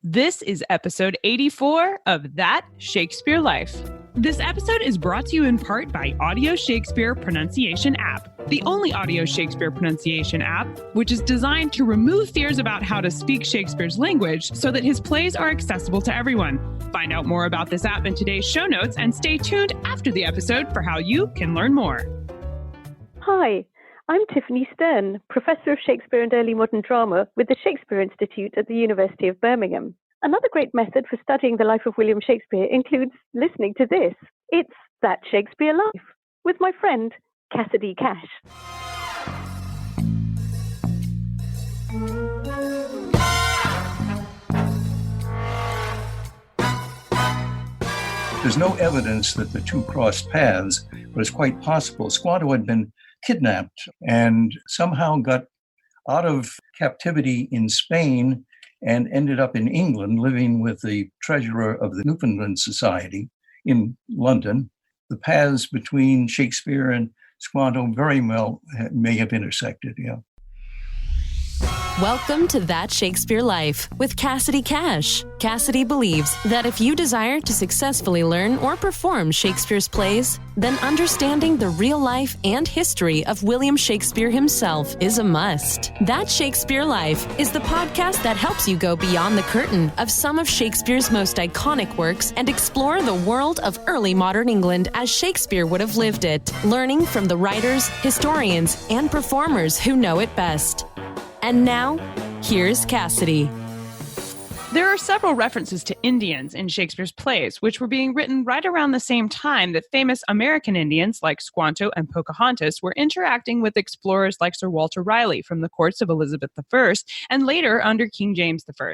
This is episode 84 of That Shakespeare Life. This episode is brought to you in part by Audio Shakespeare Pronunciation App, the only audio Shakespeare pronunciation app which is designed to remove fears about how to speak Shakespeare's language so that his plays are accessible to everyone. Find out more about this app in today's show notes and stay tuned after the episode for how you can learn more. Hi, I'm Tiffany Stern, Professor of Shakespeare and Early Modern Drama with the Shakespeare Institute at the University of Birmingham. Another great method for studying the life of William Shakespeare includes listening to this. It's That Shakespeare Life with my friend, Cassidy Cash. There's no evidence that the two crossed paths, but it's quite possible. Squanto had been kidnapped and somehow got out of captivity in Spain and ended up in England living with the treasurer of the Newfoundland Society in London. The paths between Shakespeare and Squanto very well may have intersected, yeah. Welcome to That Shakespeare Life with Cassidy Cash. Cassidy believes that if you desire to successfully learn or perform Shakespeare's plays, then understanding the real life and history of William Shakespeare himself is a must. That Shakespeare Life is the podcast that helps you go beyond the curtain of some of Shakespeare's most iconic works and explore the world of early modern England as Shakespeare would have lived it, learning from the writers, historians, and performers who know it best. And now, here's Cassidy. There are several references to Indians in Shakespeare's plays, which were being written right around the same time that famous American Indians like Squanto and Pocahontas were interacting with explorers like Sir Walter Raleigh from the courts of Elizabeth I and later under King James I.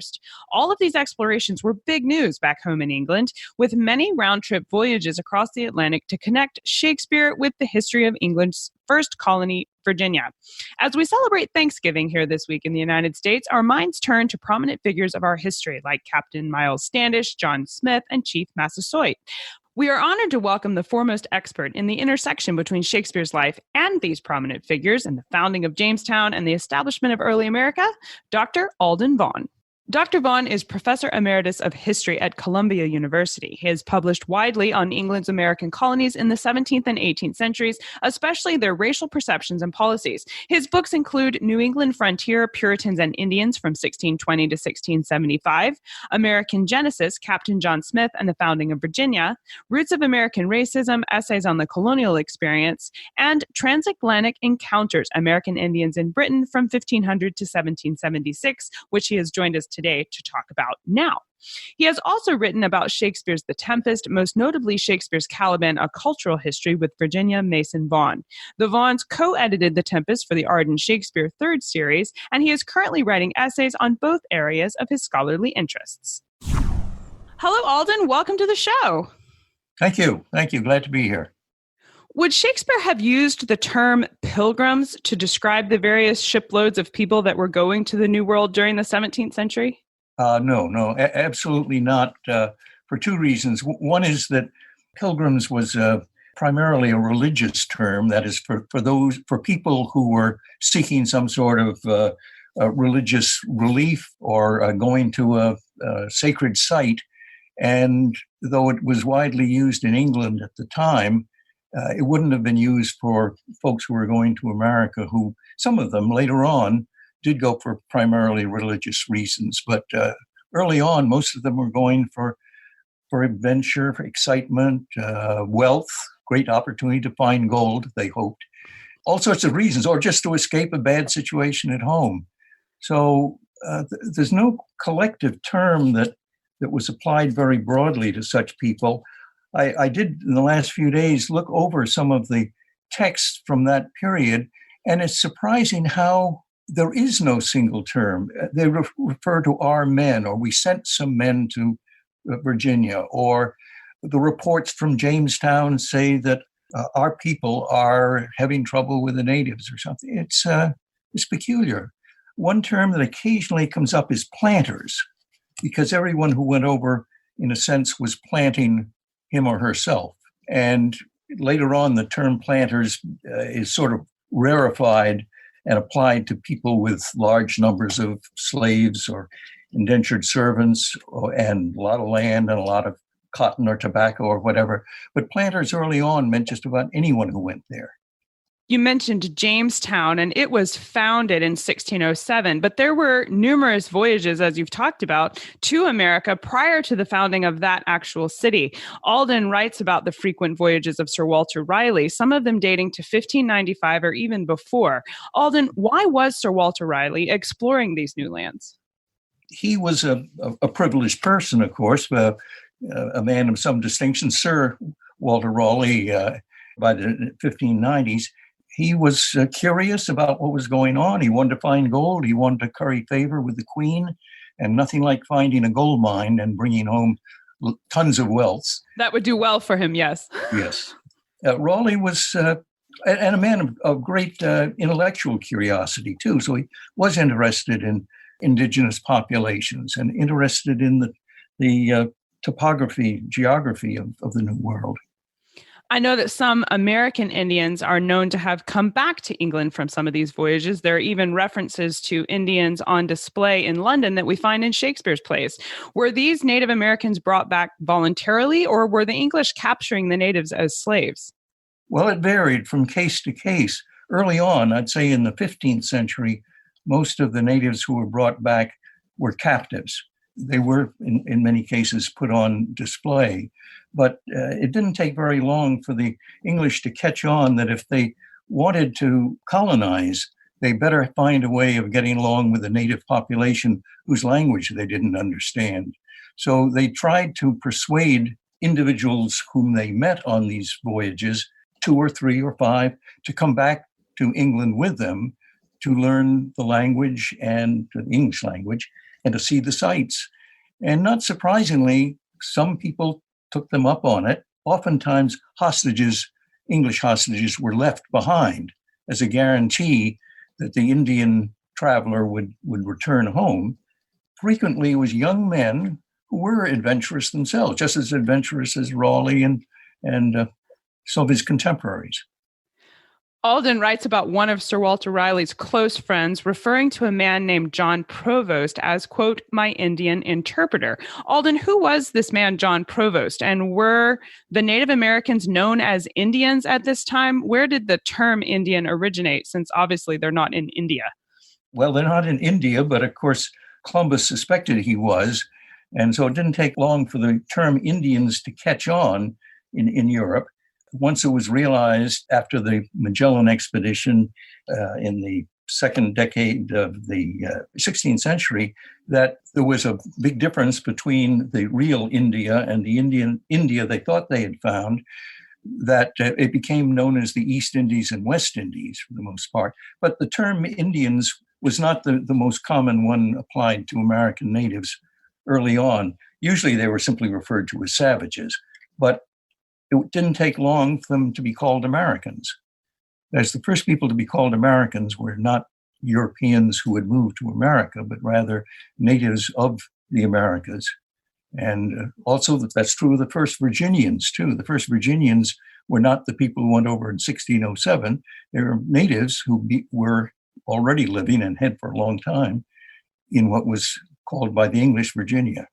All of these explorations were big news back home in England, with many round-trip voyages across the Atlantic to connect Shakespeare with the history of England's first colony, Virginia. As we celebrate Thanksgiving here this week in the United States, our minds turn to prominent figures of our history like Captain Miles Standish, John Smith, and Chief Massasoit. We are honored to welcome the foremost expert in the intersection between Shakespeare's life and these prominent figures and the founding of Jamestown and the establishment of early America, Dr. Alden Vaughan. Dr. Vaughan is Professor Emeritus of History at Columbia University. He has published widely on England's American colonies in the 17th and 18th centuries, especially their racial perceptions and policies. His books include New England Frontier, Puritans and Indians from 1620 to 1675, American Genesis, Captain John Smith and the Founding of Virginia, Roots of American Racism, Essays on the Colonial Experience, and Transatlantic Encounters, American Indians in Britain from 1500 to 1776, which he has joined us today to talk about now. He has also written about Shakespeare's The Tempest, most notably Shakespeare's Caliban, A Cultural History with Virginia Mason Vaughan. The Vaughans co-edited The Tempest for the Arden Shakespeare Third Series, and he is currently writing essays on both areas of his scholarly interests. Hello, Alden. Welcome to the show. Thank you. Glad to be here. Would Shakespeare have used the term pilgrims to describe the various shiploads of people that were going to the New World during the 17th century? No, absolutely not, for two reasons. One is that pilgrims was primarily a religious term, that is for people who were seeking some sort of religious relief or going to a sacred site. And though it was widely used in England at the time, it wouldn't have been used for folks who were going to America, who some of them later on did go for primarily religious reasons. But early on, most of them were going for adventure, for excitement, wealth, great opportunity to find gold, they hoped, all sorts of reasons, or just to escape a bad situation at home. So there's no collective term that was applied very broadly to such people. I did, in the last few days, look over some of the texts from that period, and it's surprising how there is no single term. They refer to our men, or we sent some men to Virginia, or the reports from Jamestown say that our people are having trouble with the natives or something. It's peculiar. One term that occasionally comes up is planters, because everyone who went over, in a sense, was planting him or herself. And later on, the term planters is sort of rarefied and applied to people with large numbers of slaves or indentured servants and a lot of land and a lot of cotton or tobacco or whatever. But planters early on meant just about anyone who went there. You mentioned Jamestown, and it was founded in 1607, but there were numerous voyages, as you've talked about, to America prior to the founding of that actual city. Alden writes about the frequent voyages of Sir Walter Raleigh, some of them dating to 1595 or even before. Alden, why was Sir Walter Raleigh exploring these new lands? He was a privileged person, of course, a man of some distinction. Sir Walter Raleigh, by the 1590s, he was curious about what was going on. He wanted to find gold. He wanted to curry favor with the Queen, and nothing like finding a gold mine and bringing home tons of wealth. That would do well for him, yes. Yes. Raleigh was and a man of great intellectual curiosity, too. So he was interested in indigenous populations and interested in the topography, geography of the New World. I know that some American Indians are known to have come back to England from some of these voyages. There are even references to Indians on display in London that we find in Shakespeare's plays. Were these Native Americans brought back voluntarily, or were the English capturing the natives as slaves? Well, it varied from case to case. Early on, I'd say in the 15th century, most of the natives who were brought back were captives. They were, in many cases, put on display. But it didn't take very long for the English to catch on that if they wanted to colonize, they better find a way of getting along with the native population whose language they didn't understand. So they tried to persuade individuals whom they met on these voyages, 2 or 3 or 5, to come back to England with them to learn the language and the English language and to see the sights. And not surprisingly, some people took them up on it. Oftentimes, English hostages were left behind as a guarantee that the Indian traveler would return home. Frequently, it was young men who were adventurous themselves, just as adventurous as Raleigh and some of his contemporaries. Alden writes about one of Sir Walter Raleigh's close friends, referring to a man named John Provost as, quote, my Indian interpreter. Alden, who was this man, John Provost, and were the Native Americans known as Indians at this time? Where did the term Indian originate, since obviously they're not in India? Well, they're not in India, but of course, Columbus suspected he was. And so it didn't take long for the term Indians to catch on in Europe. Once it was realized after the Magellan expedition in the second decade of the 16th century that there was a big difference between the real India and the India they thought they had found, that it became known as the East Indies and West Indies for the most part. But the term Indians was not the most common one applied to American natives early on. Usually they were simply referred to as savages. But it didn't take long for them to be called Americans. As the first people to be called Americans were not Europeans who had moved to America, but rather natives of the Americas. And also that's true of the first Virginians, too. The first Virginians were not the people who went over in 1607. They were natives who were already living and had for a long time in what was called by the English Virginia.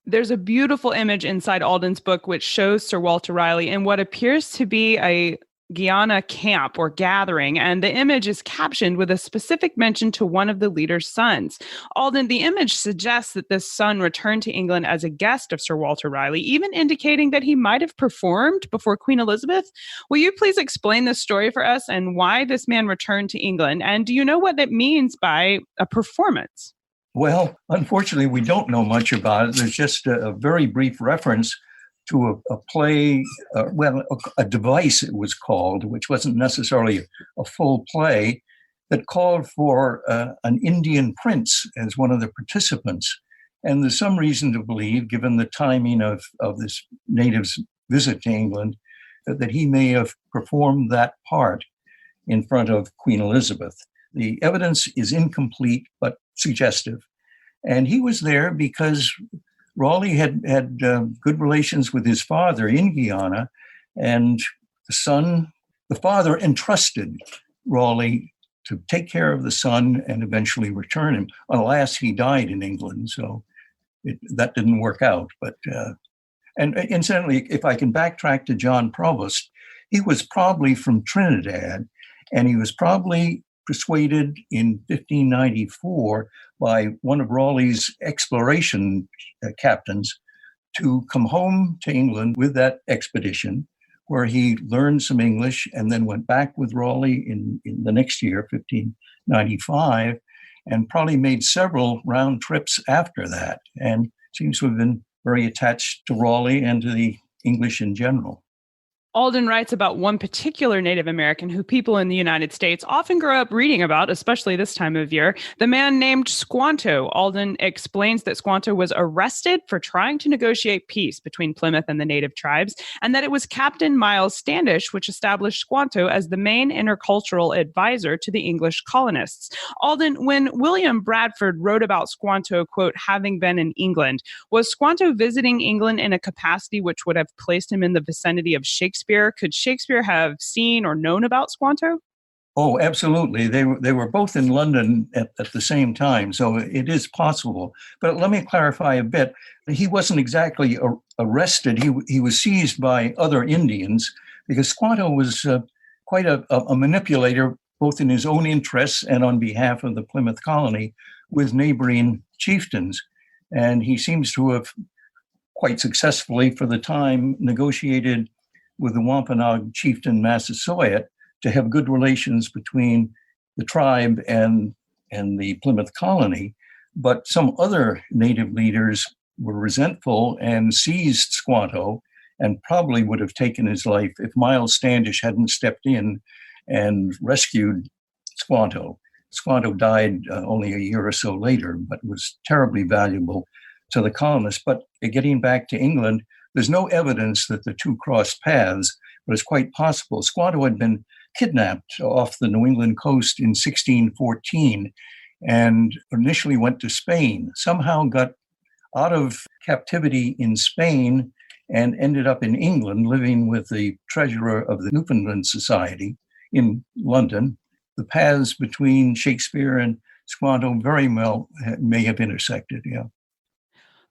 There's a beautiful image inside Alden's book which shows Sir Walter Raleigh in what appears to be a Guyana camp or gathering, and the image is captioned with a specific mention to one of the leader's sons. Alden, the image suggests that this son returned to England as a guest of Sir Walter Raleigh, even indicating that he might have performed before Queen Elizabeth. Will you please explain this story for us and why this man returned to England? And do you know what that means by a performance? Well, unfortunately, we don't know much about it. There's just a very brief reference to a play, a device it was called, which wasn't necessarily a full play, that called for an Indian prince as one of the participants. And there's some reason to believe, given the timing of this native's visit to England, that he may have performed that part in front of Queen Elizabeth. The evidence is incomplete, but suggestive. And he was there because Raleigh had good relations with his father in Guyana, and the father entrusted Raleigh to take care of the son and eventually return him. Alas, he died in England, so that didn't work out. But and incidentally, if I can backtrack to John Provost, he was probably from Trinidad, and he was probably persuaded in 1594 by one of Raleigh's exploration captains to come home to England with that expedition, where he learned some English and then went back with Raleigh in the next year, 1595, and probably made several round trips after that, and seems to have been very attached to Raleigh and to the English in general. Alden writes about one particular Native American who people in the United States often grow up reading about, especially this time of year, the man named Squanto. Alden explains that Squanto was arrested for trying to negotiate peace between Plymouth and the native tribes, and that it was Captain Miles Standish which established Squanto as the main intercultural advisor to the English colonists. Alden, when William Bradford wrote about Squanto, quote, having been in England, was Squanto visiting England in a capacity which would have placed him in the vicinity of Shakespeare? Could Shakespeare have seen or known about Squanto? Oh, absolutely. They were both in London at the same time, so it is possible. But let me clarify a bit. He wasn't exactly arrested. He was seized by other Indians because Squanto was quite a manipulator, both in his own interests and on behalf of the Plymouth colony with neighboring chieftains. And he seems to have quite successfully, for the time, negotiated with the Wampanoag chieftain Massasoit to have good relations between the tribe and the Plymouth colony. But some other native leaders were resentful and seized Squanto and probably would have taken his life if Miles Standish hadn't stepped in and rescued Squanto. Squanto died only a year or so later, but was terribly valuable to the colonists. But getting back to England, there's no evidence that the two crossed paths, but it's quite possible. Squanto had been kidnapped off the New England coast in 1614 and initially went to Spain, somehow got out of captivity in Spain and ended up in England living with the treasurer of the Newfoundland Society in London. The paths between Shakespeare and Squanto very well may have intersected, yeah.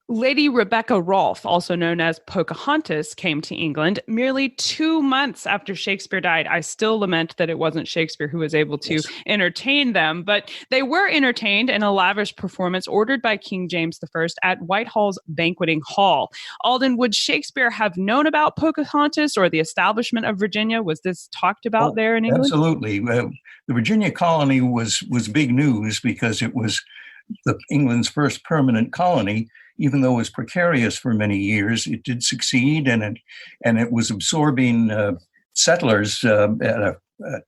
Lady Rebecca Rolfe, also known as Pocahontas, came to England merely 2 months after Shakespeare died. I still lament that it wasn't Shakespeare who was able to entertain them, but they were entertained in a lavish performance ordered by King James I at Whitehall's Banqueting Hall. Alden, would Shakespeare have known about Pocahontas or the establishment of Virginia? Was this talked about there in England? Absolutely. The Virginia colony was big news because it was England's first permanent colony. Even though it was precarious for many years, it did succeed, and it was absorbing settlers at a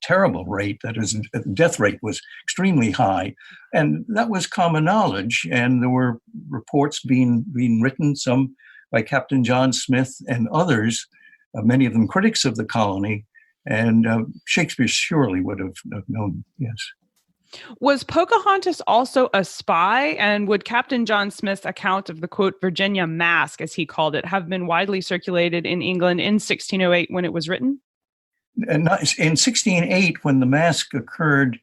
terrible rate. That is, the death rate was extremely high, and that was common knowledge. And there were reports being written, some by Captain John Smith and others, many of them critics of the colony. And Shakespeare surely would have known. Yes. Was Pocahontas also a spy? And would Captain John Smith's account of the, quote, Virginia Mask, as he called it, have been widely circulated in England in 1608 when it was written? In 1608, when the mask occurred,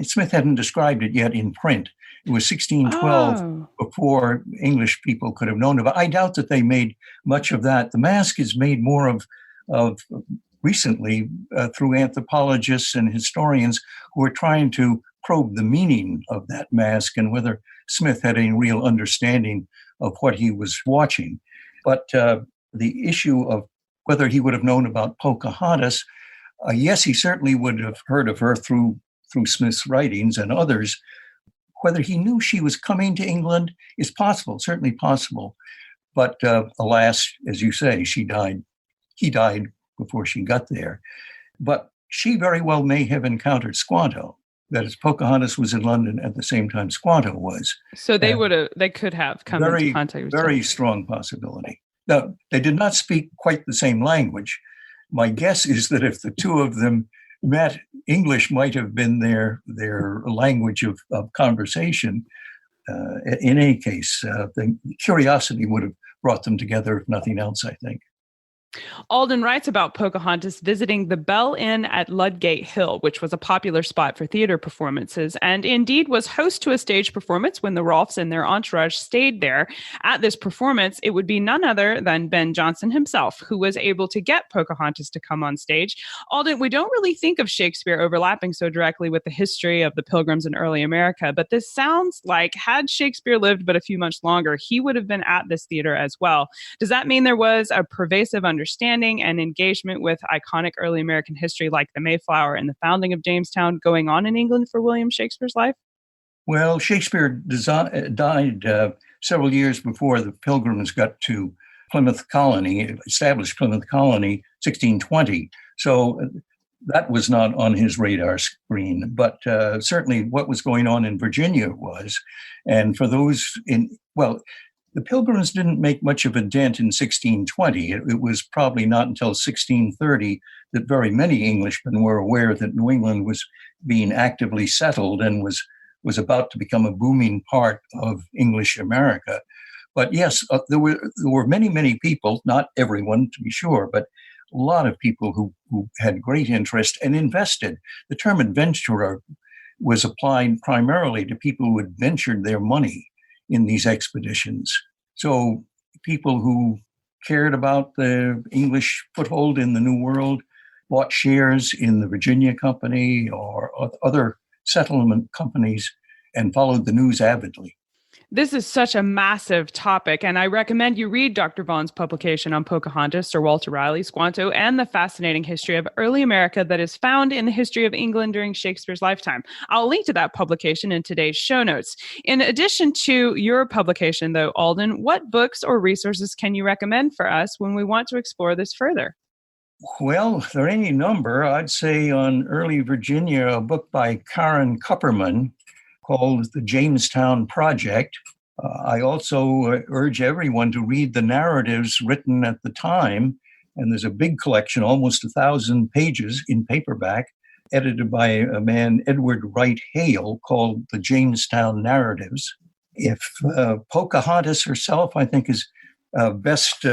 Smith hadn't described it yet in print. It was 1612 before English people could have known about it. I doubt that they made much of that. The mask is made more of recently through anthropologists and historians who are trying to probe the meaning of that mask and whether Smith had any real understanding of what he was watching. But the issue of whether he would have known about Pocahontas, yes, he certainly would have heard of her through Smith's writings and others. Whether he knew she was coming to England is possible, certainly possible. But alas, as you say, he died before she got there. But she very well may have encountered Squanto. That is, Pocahontas was in London at the same time Squanto was. So they could have come into contact. Very strong possibility. Now, they did not speak quite the same language. My guess is that if the two of them met, English might have been their language of conversation. In any case, the curiosity would have brought them together, if nothing else, I think. Alden writes about Pocahontas visiting the Bell Inn at Ludgate Hill, which was a popular spot for theater performances, and indeed was host to a stage performance when the Rolfes and their entourage stayed there. At this performance, it would be none other than Ben Jonson himself who was able to get Pocahontas to come on stage. Alden, we don't really think of Shakespeare overlapping so directly with the history of the Pilgrims in early America, but this sounds like had Shakespeare lived but a few months longer, he would have been at this theater as well. Does that mean there was a pervasive understanding and engagement with iconic early American history like the Mayflower and the founding of Jamestown going on in England for William Shakespeare's life? Well, Shakespeare died several years before the Pilgrims got to Plymouth Colony, established Plymouth Colony, 1620. So that was not on his radar screen. But certainly what was going on in Virginia was. And for those the Pilgrims didn't make much of a dent in 1620. It was probably not until 1630 that very many Englishmen were aware that New England was being actively settled and was about to become a booming part of English America. But yes, there were many, many people, not everyone to be sure, but a lot of people who had great interest and invested. The term adventurer was applied primarily to people who had ventured their money in these expeditions. So people who cared about the English foothold in the New World bought shares in the Virginia Company or other settlement companies and followed the news avidly. This is such a massive topic, and I recommend you read Dr. Vaughan's publication on Pocahontas, Sir Walter Raleigh, Squanto, and the fascinating history of early America that is found in the history of England during Shakespeare's lifetime. I'll link to that publication in today's show notes. In addition to your publication, though, Alden, what books or resources can you recommend for us when we want to explore this further? Well, there are any number. I'd say on early Virginia, a book by Karen Kupperman called The Jamestown Project. I also urge everyone to read the narratives written at the time, and there's a big collection, almost 1,000 pages in paperback, edited by a man, Edward Wright Hale, called The Jamestown Narratives. If Pocahontas herself, I think, is best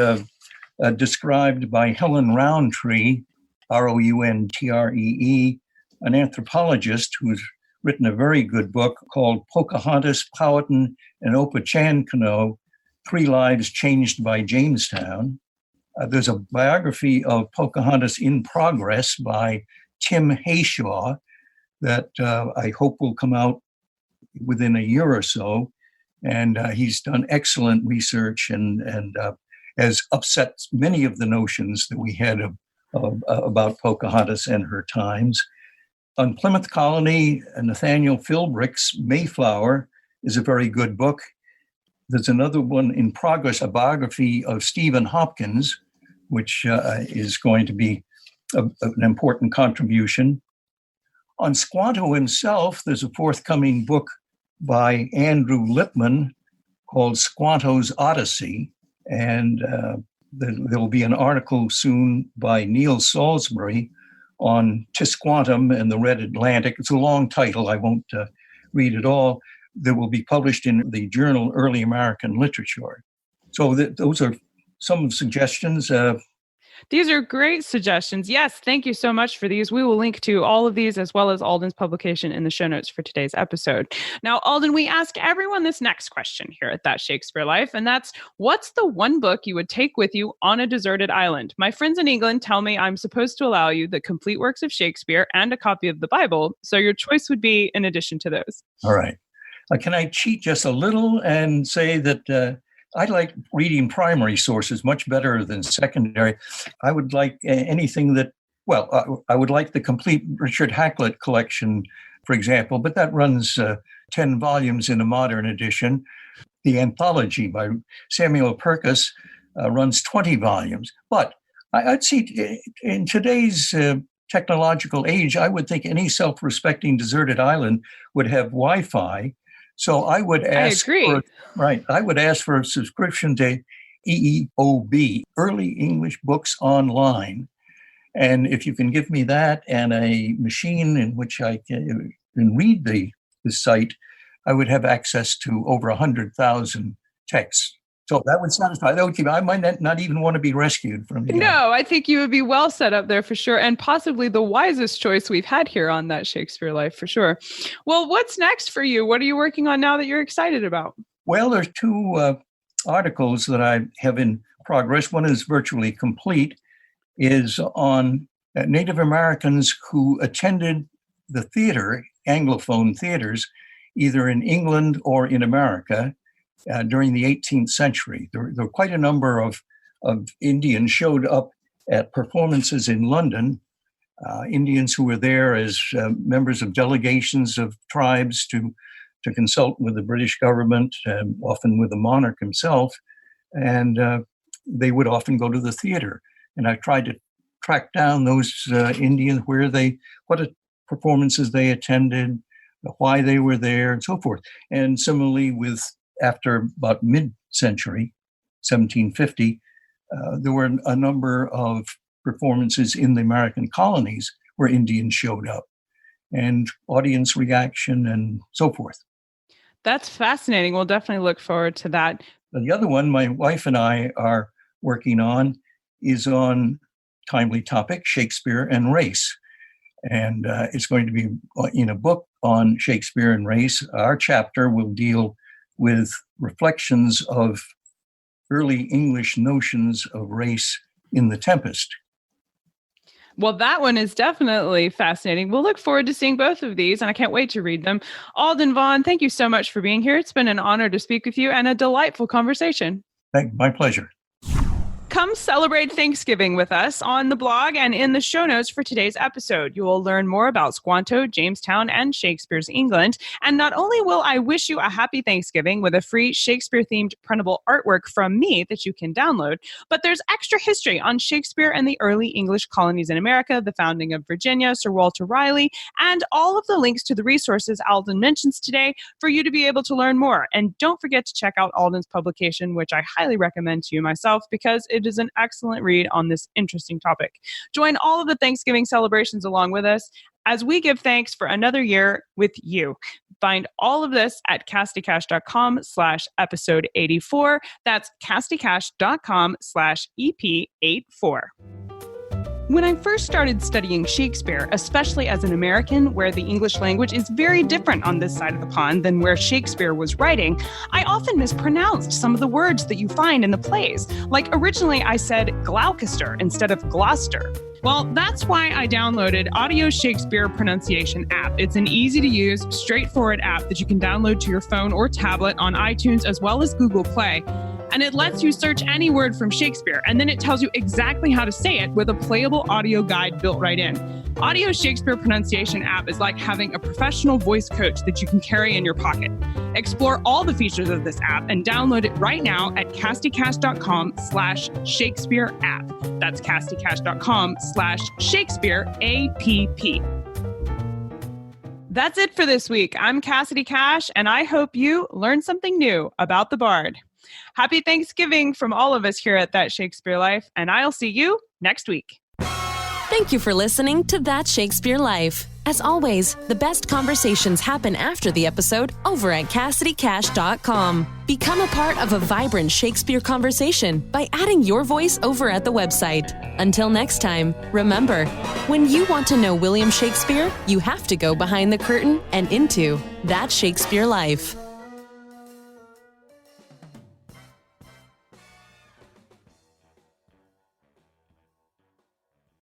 described by Helen Rountree, Rountree, an anthropologist who's written a very good book called Pocahontas, Powhatan, and Opachancanough's 3 Lives Changed by Jamestown. There's a biography of Pocahontas in progress by Tim Hayshaw that I hope will come out within a year or so. And he's done excellent research and has upset many of the notions that we had about Pocahontas and her times. On Plymouth Colony, Nathaniel Philbrick's Mayflower is a very good book. There's another one in progress, a biography of Stephen Hopkins, which is going to be an important contribution. On Squanto himself, there's a forthcoming book by Andrew Lipman called Squanto's Odyssey. And there will be an article soon by Neil Salisbury on Tisquantum and the Red Atlantic. It's a long title. I won't read it all. That will be published in the journal Early American Literature. So those are some suggestions. These are great suggestions. Yes, thank you so much for these. We will link to all of these as well as Alden's publication in the show notes for today's episode. Now, Alden, we ask everyone this next question here at That Shakespeare Life, and that's, what's the one book you would take with you on a deserted island? My friends in England tell me I'm supposed to allow you the complete works of Shakespeare and a copy of the Bible, so your choice would be in addition to those. All right. Can I cheat just a little and say that I like reading primary sources much better than secondary. I would like anything that, I would like the complete Richard Hakluyt collection, for example, but that runs 10 volumes in a modern edition. The anthology by Samuel Purkis runs 20 volumes. But I'd see in today's technological age, I would think any self-respecting deserted island would have Wi-Fi. So I would ask I would ask for a subscription to EEOB, Early English Books Online. And if you can give me that and a machine in which I can read the site, I would have access to over 100,000 texts. So that would satisfy. That would keep. I might not even want to be rescued from. No, I think you would be well set up there for sure, and possibly the wisest choice we've had here on That Shakespeare Life for sure. Well, what's next for you? What are you working on now that you're excited about? Well, there's two articles that I have in progress. One is virtually complete, is on Native Americans who attended the theater, Anglophone theaters, either in England or in America during the 18th century. There were quite a number of Indians showed up at performances in London, Indians who were there as members of delegations of tribes to consult with the British government, often with the monarch himself, and they would often go to the theater. And I tried to track down those Indians, what performances they attended, why they were there, and so forth. And similarly, after about mid-century, 1750, there were a number of performances in the American colonies where Indians showed up, and audience reaction and so forth. That's fascinating. We'll definitely look forward to that. The other one my wife and I are working on is on timely topic, Shakespeare and race. And it's going to be in a book on Shakespeare and race. Our chapter will deal with reflections of early English notions of race in The Tempest. Well, that one is definitely fascinating. We'll look forward to seeing both of these, and I can't wait to read them. Alden Vaughan, thank you so much for being here. It's been an honor to speak with you and a delightful conversation. My pleasure. Come celebrate Thanksgiving with us on the blog and in the show notes for today's episode. You will learn more about Squanto, Jamestown, and Shakespeare's England. And not only will I wish you a happy Thanksgiving with a free Shakespeare-themed printable artwork from me that you can download, but there's extra history on Shakespeare and the early English colonies in America, the founding of Virginia, Sir Walter Raleigh, and all of the links to the resources Alden mentions today for you to be able to learn more. And don't forget to check out Alden's publication, which I highly recommend to you myself because it is an excellent read on this interesting topic. Join all of the Thanksgiving celebrations along with us as we give thanks for another year with you. Find all of this at castycash.com/episode 84. That's castycash.com/EP84. When I first started studying Shakespeare, especially as an American, where the English language is very different on this side of the pond than where Shakespeare was writing, I often mispronounced some of the words that you find in the plays. Like originally I said Gloucester instead of Gloucester. Well, that's why I downloaded Audio Shakespeare Pronunciation app. It's an easy-to-use, straightforward app that you can download to your phone or tablet on iTunes as well as Google Play. And it lets you search any word from Shakespeare, and then it tells you exactly how to say it with a playable audio guide built right in. Audio Shakespeare Pronunciation app is like having a professional voice coach that you can carry in your pocket. Explore all the features of this app and download it right now at castycash.com/Shakespeare app. That's castycash.com/Shakespeare app. That's it for this week. I'm Cassidy Cash, and I hope you learned something new about the Bard. Happy Thanksgiving from all of us here at That Shakespeare Life, and I'll see you next week. Thank you for listening to That Shakespeare Life. As always, the best conversations happen after the episode over at CassidyCash.com. Become a part of a vibrant Shakespeare conversation by adding your voice over at the website. Until next time, remember, when you want to know William Shakespeare, you have to go behind the curtain and into That Shakespeare Life.